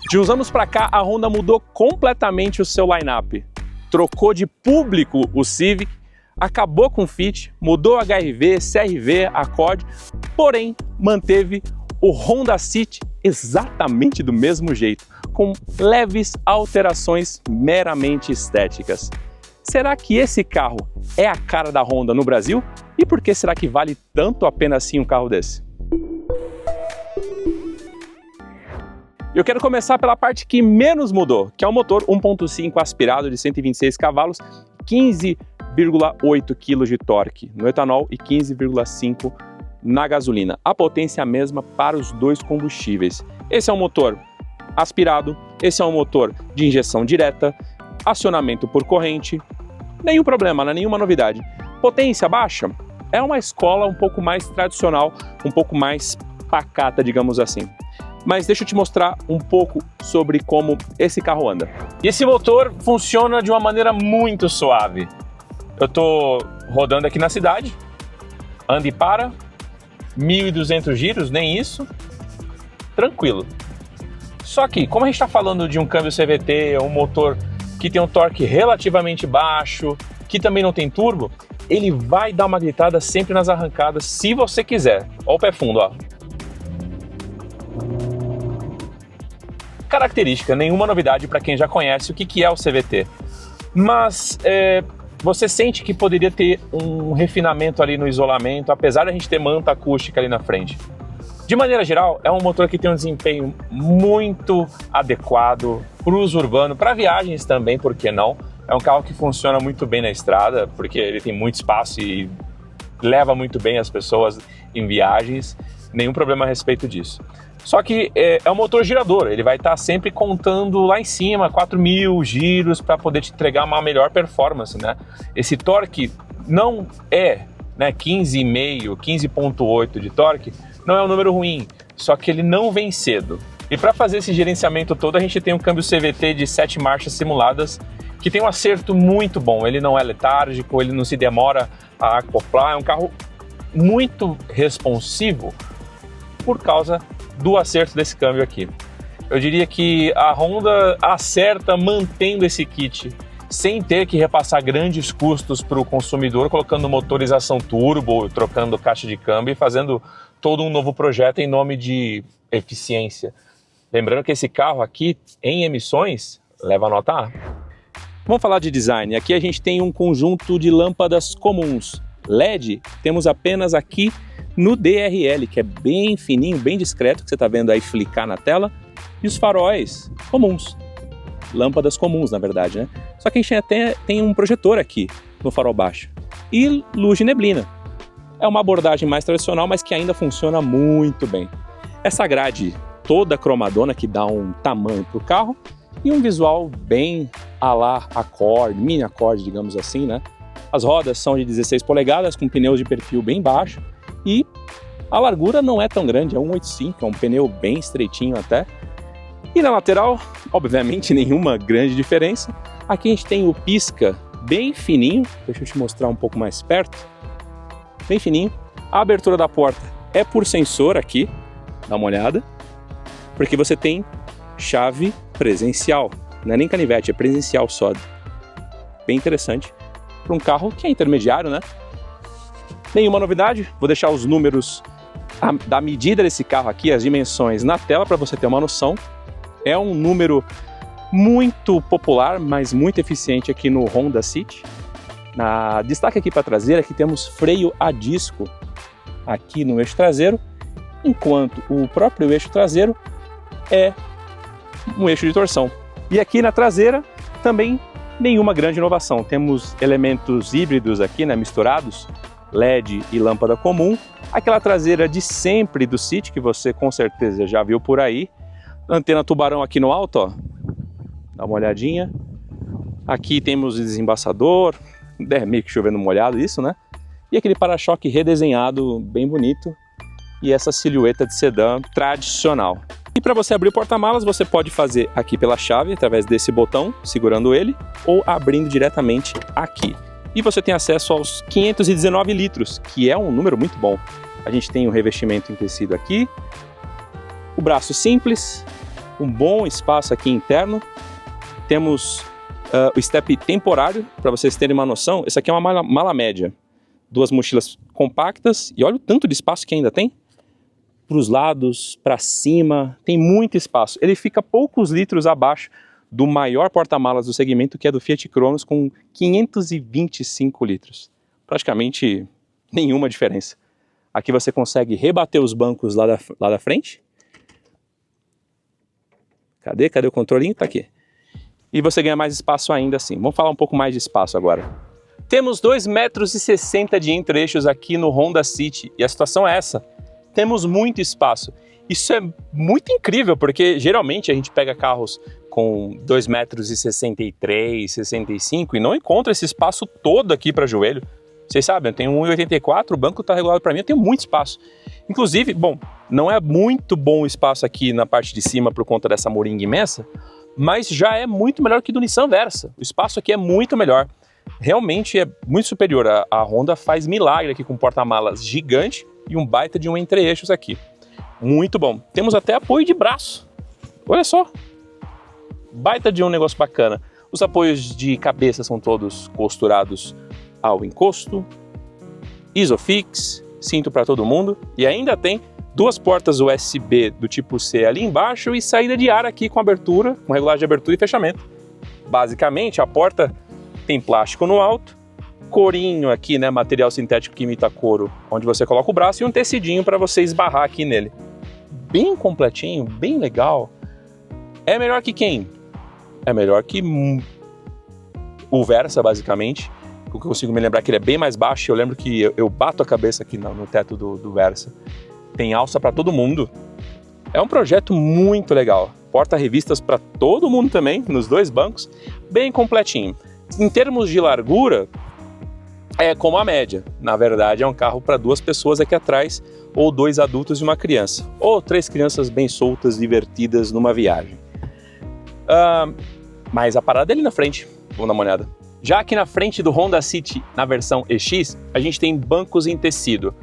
De uns anos para cá, a Honda mudou completamente o seu line-up. Trocou de público o Civic, acabou com o Fit, mudou HRV, CRV, Accord, porém manteve o Honda City exatamente do mesmo jeito, com leves alterações meramente estéticas. Será que esse carro é a cara da Honda no Brasil? E por que será que vale tanto a pena assim um carro desse? Eu quero começar pela parte que menos mudou, que é o motor 1.5 aspirado de 126 cavalos, 15,8 kg de torque no etanol e 15,5 na gasolina. A potência é a mesma para os dois combustíveis. Esse é um motor aspirado, esse é um motor de injeção direta, acionamento por corrente, nenhum problema, não é nenhuma novidade. Potência baixa é uma escola um pouco mais tradicional, um pouco mais pacata, digamos assim. Mas deixa eu te mostrar um pouco sobre como esse carro anda. E esse motor funciona de uma maneira muito suave. Eu estou rodando aqui na cidade, anda e para, 1.200 giros, nem isso, tranquilo. Só que, como a gente está falando de um câmbio CVT, um motor que tem um torque relativamente baixo, que também não tem turbo, ele vai dar uma gritada sempre nas arrancadas, se você quiser. Olha o pé fundo, ó. Característica, nenhuma novidade para quem já conhece o que é o CVT. Mas você sente que poderia ter um refinamento ali no isolamento, apesar de a gente ter manta acústica ali na frente. De maneira geral, é um motor que tem um desempenho muito adequado para o uso urbano, para viagens também, por que não? É um carro que funciona muito bem na estrada, porque ele tem muito espaço e leva muito bem as pessoas em viagens, nenhum problema a respeito disso. Só que é um motor girador, ele vai estar sempre contando lá em cima, 4.000 giros para poder te entregar uma melhor performance, né? Esse torque não é, né, 15,5, 15,8 de torque, não é um número ruim, só que ele não vem cedo. E para fazer esse gerenciamento todo, a gente tem um câmbio CVT de 7 marchas simuladas, que tem um acerto muito bom, ele não é letárgico, ele não se demora a acoplar, é um carro muito responsivo por causa do acerto desse câmbio aqui. Eu diria que a Honda acerta mantendo esse kit, sem ter que repassar grandes custos para o consumidor, colocando motorização turbo, trocando caixa de câmbio e fazendo todo um novo projeto em nome de eficiência. Lembrando que esse carro aqui, em emissões, leva a nota A. Vamos falar de design. Aqui a gente tem um conjunto de lâmpadas comuns. LED temos apenas aqui no DRL, que é bem fininho, bem discreto, que você está vendo aí flicar na tela, e os faróis comuns, lâmpadas comuns na verdade, né? Só que a gente até tem um projetor aqui no farol baixo, e luz de neblina. É uma abordagem mais tradicional, mas que ainda funciona muito bem. Essa grade toda cromadona que dá um tamanho para o carro, e um visual bem à la Accord, mini Accord, digamos assim, né? As rodas são de 16 polegadas, com pneus de perfil bem baixo, e a largura não é tão grande, é 1,85, é um pneu bem estreitinho até. E na lateral, obviamente, nenhuma grande diferença. Aqui a gente tem o pisca bem fininho, deixa eu te mostrar um pouco mais perto. Bem fininho. A abertura da porta é por sensor aqui, dá uma olhada, porque você tem chave presencial, não é nem canivete, é presencial só. Bem interessante para um carro que é intermediário, né? Nenhuma novidade, vou deixar os números da medida desse carro aqui, as dimensões na tela para você ter uma noção. É um número muito popular, mas muito eficiente aqui no Honda City. Destaque aqui para a traseira, aqui temos freio a disco aqui no eixo traseiro, enquanto o próprio eixo traseiro é um eixo de torção. E aqui na traseira também nenhuma grande inovação. Temos elementos híbridos aqui, né, misturados, LED e lâmpada comum. Aquela traseira de sempre do City, que você com certeza já viu por aí. Antena tubarão aqui no alto, ó. Dá uma olhadinha. Aqui temos o desembaçador, meio que chovendo molhado isso, né? E aquele para-choque redesenhado, bem bonito. E essa silhueta de sedã tradicional. E para você abrir o porta-malas, você pode fazer aqui pela chave, através desse botão, segurando ele, ou abrindo diretamente aqui. E você tem acesso aos 519 litros, que é um número muito bom. A gente tem um revestimento em tecido aqui, o braço simples, um bom espaço aqui interno. Temos o step temporário, para vocês terem uma noção. Essa aqui é uma mala média. 2 mochilas compactas, e olha o tanto de espaço que ainda tem. Para os lados, para cima, tem muito espaço. Ele fica poucos litros abaixo do maior porta-malas do segmento, que é do Fiat Cronos, com 525 litros. Praticamente nenhuma diferença. Aqui você consegue rebater os bancos lá da frente. Cadê o controlinho? Tá aqui. E você ganha mais espaço ainda assim. Vamos falar um pouco mais de espaço agora. Temos 2,60 metros de entre-eixos aqui no Honda City, e a situação é essa. Temos muito espaço. Isso é muito incrível, porque geralmente a gente pega carros com 2,63 metros, 65 e não encontra esse espaço todo aqui para joelho. Vocês sabem, eu tenho 1,84, o banco está regulado para mim, eu tenho muito espaço. Inclusive, bom, não é muito bom o espaço aqui na parte de cima por conta dessa moringa imensa, mas já é muito melhor que do Nissan Versa. O espaço aqui é muito melhor. Realmente é muito superior. A Honda faz milagre aqui com um porta-malas gigante e um baita de um entre-eixos aqui. Muito bom. Temos até apoio de braço. Olha só. Baita de um negócio bacana. Os apoios de cabeça são todos costurados ao encosto. Isofix, cinto para todo mundo. E ainda tem 2 portas USB do tipo C ali embaixo e saída de ar aqui com abertura, com regulagem de abertura e fechamento. Basicamente, a porta tem plástico no alto, corinho aqui, né, material sintético que imita couro, onde você coloca o braço, e um tecidinho para você esbarrar aqui nele. Bem completinho, bem legal. É melhor que quem? É melhor que o Versa, basicamente. O que eu consigo me lembrar é que ele é bem mais baixo. Eu lembro que eu bato a cabeça aqui no teto do Versa. Tem alça para todo mundo. É um projeto muito legal. Porta-revistas para todo mundo também, nos 2 bancos. Bem completinho. Em termos de largura, é como a média. Na verdade, é um carro para 2 pessoas aqui atrás, ou 2 adultos e uma criança. Ou 3 crianças bem soltas, divertidas numa viagem. Mas a parada é ali na frente. Vamos dar uma olhada. Já aqui na frente do Honda City, na versão EX, a gente tem bancos em tecido.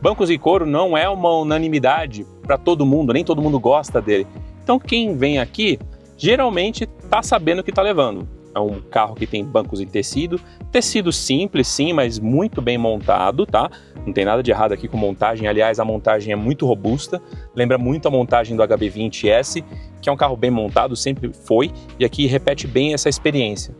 Bancos em couro não é uma unanimidade para todo mundo, nem todo mundo gosta dele. Então quem vem aqui, geralmente está sabendo o que está levando. É um carro que tem bancos em tecido simples sim, mas muito bem montado, tá? Não tem nada de errado aqui com montagem, aliás a montagem é muito robusta, lembra muito a montagem do HB20S, que é um carro bem montado, sempre foi, e aqui repete bem essa experiência.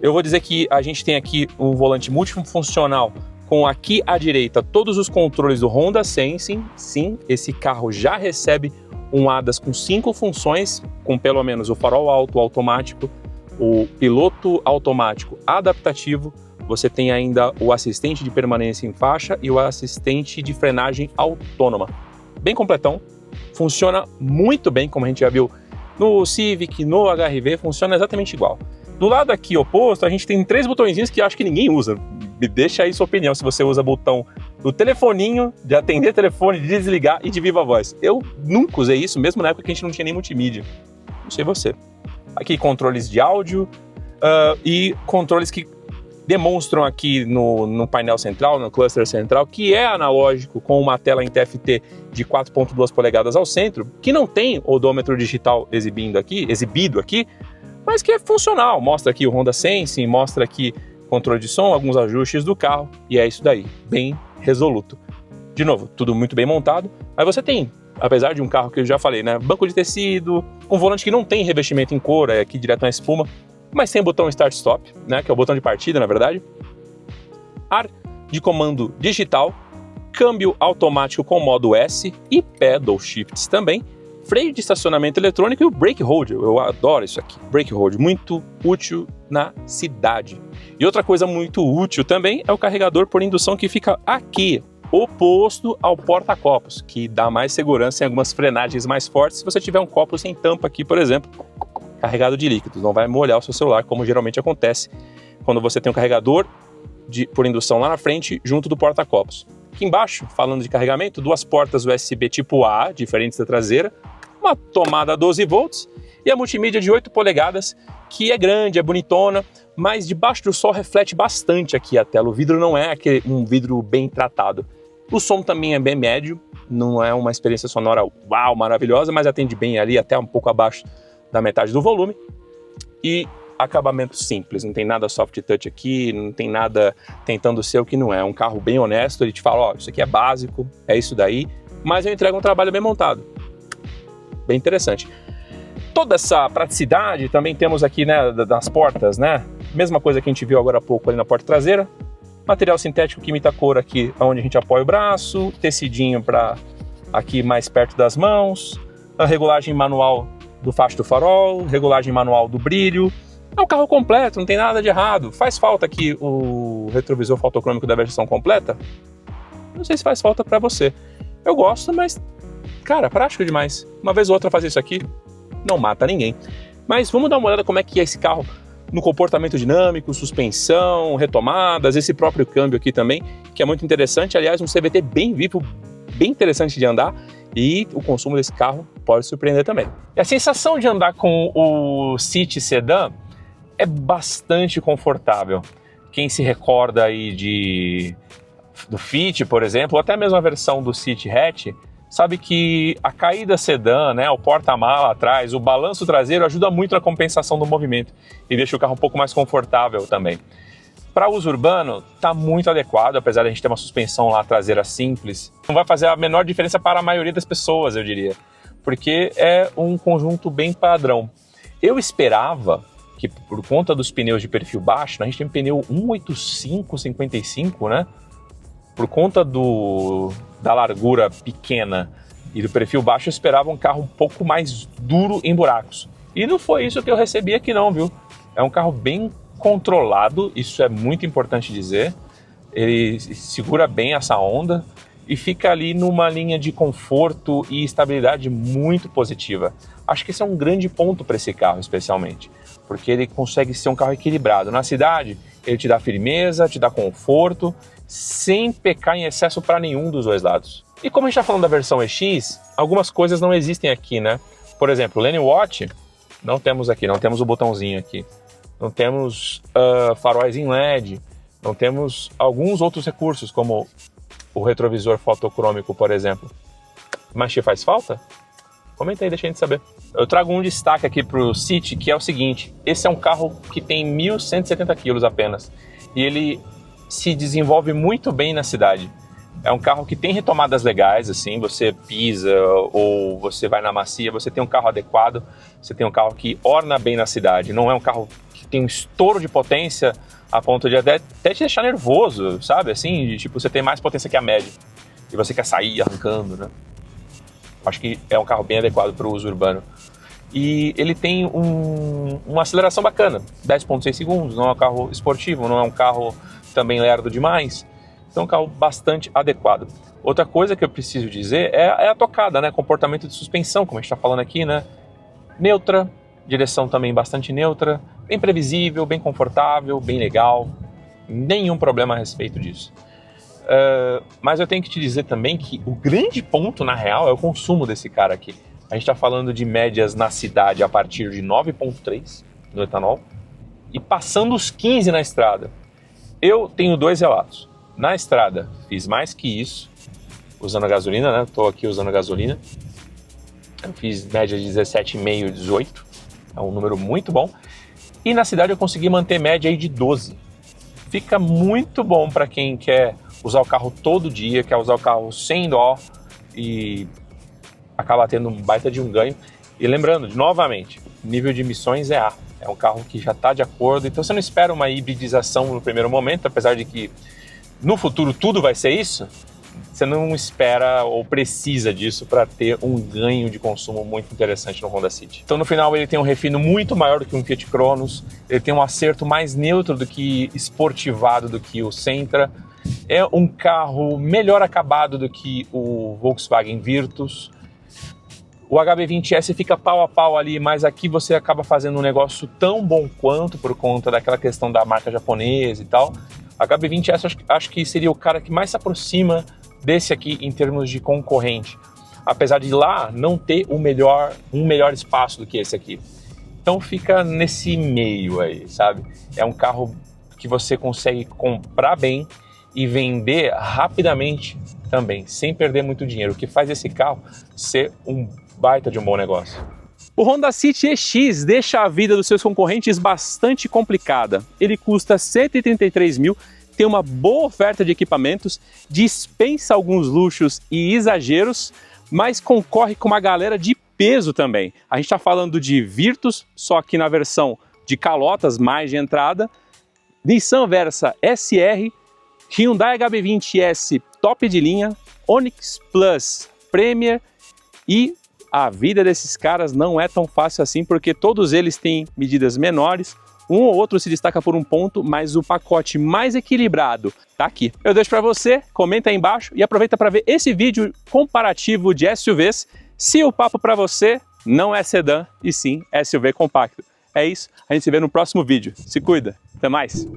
Eu vou dizer que a gente tem aqui um volante multifuncional, com aqui à direita todos os controles do Honda Sensing. Sim, esse carro já recebe um ADAS com 5 funções, com pelo menos o farol alto automático, o piloto automático adaptativo, você tem ainda o assistente de permanência em faixa e o assistente de frenagem autônoma. Bem completão, funciona muito bem, como a gente já viu no Civic, no HR-V, funciona exatamente igual. Do lado aqui oposto, a gente tem 3 botõezinhos que eu acho que ninguém usa. Me deixa aí sua opinião se você usa botão do telefoninho, de atender telefone, de desligar e de viva voz. Eu nunca usei isso, mesmo na época que a gente não tinha nem multimídia. Não sei você. Aqui controles de áudio e controles que demonstram aqui no painel central, no cluster central, que é analógico com uma tela em TFT de 4.2 polegadas ao centro, que não tem odômetro digital exibido aqui, mas que é funcional. Mostra aqui o Honda Sensing, mostra aqui controle de som, alguns ajustes do carro, e é isso daí, bem resoluto. De novo, tudo muito bem montado, mas você tem, apesar de um carro que eu já falei, né, banco de tecido, um volante que não tem revestimento em couro, é aqui direto na espuma, mas tem o botão Start-Stop, né, que é o botão de partida, na verdade. Ar de comando digital, câmbio automático com modo S e pedal shifts também, freio de estacionamento eletrônico e o brake hold. Eu adoro isso aqui, brake hold, muito útil na cidade. E outra coisa muito útil também é o carregador por indução que fica aqui, oposto ao porta-copos, que dá mais segurança em algumas frenagens mais fortes se você tiver um copo sem tampa aqui, por exemplo, carregado de líquidos. Não vai molhar o seu celular, como geralmente acontece quando você tem um carregador por indução lá na frente, junto do porta-copos. Aqui embaixo, falando de carregamento, 2 portas USB tipo A, diferentes da traseira, uma tomada 12 volts e a multimídia de 8 polegadas, que é grande, é bonitona, mas debaixo do sol reflete bastante aqui a tela. O vidro não é um vidro bem tratado. O som também é bem médio, não é uma experiência sonora uau, maravilhosa, mas atende bem ali até um pouco abaixo da metade do volume. E acabamento simples, não tem nada soft touch aqui, não tem nada tentando ser o que não é. É um carro bem honesto, ele te fala, ó, isso aqui é básico, é isso daí, mas eu entrego um trabalho bem montado. Bem interessante. Toda essa praticidade também temos aqui, né, das portas, né? Mesma coisa que a gente viu agora há pouco ali na porta traseira. Material sintético que imita a cor aqui, onde a gente apoia o braço, tecidinho para aqui mais perto das mãos, a regulagem manual do facho do farol, regulagem manual do brilho. É um carro completo, não tem nada de errado. Faz falta aqui o retrovisor fotocrômico da versão completa? Não sei se faz falta para você. Eu gosto, mas, cara, prático demais. Uma vez ou outra fazer isso aqui não mata ninguém. Mas vamos dar uma olhada como é que é esse carro no comportamento dinâmico, suspensão, retomadas, esse próprio câmbio aqui também, que é muito interessante. Aliás, um CVT bem vivo, bem interessante de andar, e o consumo desse carro pode surpreender também. E a sensação de andar com o City Sedan é bastante confortável. Quem se recorda aí do Fit, por exemplo, ou até mesmo a versão do City Hatch, sabe que a caída sedã, né, o porta-mala atrás, o balanço traseiro ajuda muito na compensação do movimento e deixa o carro um pouco mais confortável também. Para uso urbano, está muito adequado, apesar de a gente ter uma suspensão lá traseira simples. Não vai fazer a menor diferença para a maioria das pessoas, eu diria, porque é um conjunto bem padrão. Eu esperava que, por conta dos pneus de perfil baixo, a gente tem um pneu 185/55, né? Por conta da largura pequena e do perfil baixo, eu esperava um carro um pouco mais duro em buracos. E não foi isso que eu recebi aqui não, viu? É um carro bem controlado, isso é muito importante dizer. Ele segura bem essa onda e fica ali numa linha de conforto e estabilidade muito positiva. Acho que esse é um grande ponto para esse carro, especialmente, porque ele consegue ser um carro equilibrado. Na cidade, ele te dá firmeza, te dá conforto, sem pecar em excesso para nenhum dos dois lados. E como a gente está falando da versão EX, algumas coisas não existem aqui, né? Por exemplo, o Lane Watch, não temos aqui, não temos o botãozinho aqui. Não temos faróis em LED, não temos alguns outros recursos, como o retrovisor fotocrômico, por exemplo. Mas te faz falta? Comenta aí, deixa a gente saber. Eu trago um destaque aqui para o City, que é o seguinte: esse é um carro que tem 1.170 quilos apenas, e ele se desenvolve muito bem na cidade. É um carro que tem retomadas legais, assim, você pisa ou você vai na macia, você tem um carro adequado, você tem um carro que orna bem na cidade, não é um carro que tem um estouro de potência a ponto de até te deixar nervoso, sabe, assim, de, tipo, você tem mais potência que a média e você quer sair arrancando, né? Acho que é um carro bem adequado para o uso urbano. E ele tem uma aceleração bacana, 10,6 segundos, não é um carro esportivo, não é um carro também lerdo demais, então é um carro bastante adequado. Outra coisa que eu preciso dizer é a tocada, né? Comportamento de suspensão, como a gente está falando aqui, né? Neutra, direção também bastante neutra, bem previsível, bem confortável, bem legal, nenhum problema a respeito disso. Mas eu tenho que te dizer também que o grande ponto, na real, é o consumo desse cara aqui. A gente está falando de médias na cidade a partir de 9,3 no etanol e passando os 15 na estrada. Eu tenho dois relatos. Na estrada, fiz mais que isso, usando a gasolina, né? Estou aqui usando a gasolina. Eu fiz média de 17,5, 18. É um número muito bom. E na cidade eu consegui manter média aí de 12. Fica muito bom para quem quer usar o carro todo dia, quer usar o carro sem dó e acaba tendo um baita de um ganho. E lembrando, novamente, nível de emissões é A. É um carro que já está de acordo, então você não espera uma hibridização no primeiro momento, apesar de que no futuro tudo vai ser isso, você não espera ou precisa disso para ter um ganho de consumo muito interessante no Honda City. Então no final ele tem um refino muito maior do que um Fiat Cronos, ele tem um acerto mais neutro do que esportivado do que o Sentra, é um carro melhor acabado do que o Volkswagen Virtus. O HB20S fica pau a pau ali, mas aqui você acaba fazendo um negócio tão bom quanto por conta daquela questão da marca japonesa e tal. O HB20S acho que seria o cara que mais se aproxima desse aqui em termos de concorrente, apesar de lá não ter um melhor espaço do que esse aqui. Então fica nesse meio aí, sabe? É um carro que você consegue comprar bem e vender rapidamente também, sem perder muito dinheiro, o que faz esse carro ser um baita de um bom negócio. O Honda City EX deixa a vida dos seus concorrentes bastante complicada. Ele custa R$ 133 mil, tem uma boa oferta de equipamentos, dispensa alguns luxos e exageros, mas concorre com uma galera de peso também. A gente está falando de Virtus, só que na versão de calotas, mais de entrada, Nissan Versa SR, Hyundai HB20S top de linha, Onix Plus Premier, e a vida desses caras não é tão fácil assim, porque todos eles têm medidas menores, um ou outro se destaca por um ponto, mas o pacote mais equilibrado tá aqui. Eu deixo para você, comenta aí embaixo e aproveita para ver esse vídeo comparativo de SUVs, se o papo para você não é sedã e sim SUV compacto. É isso, a gente se vê no próximo vídeo. Se cuida, até mais!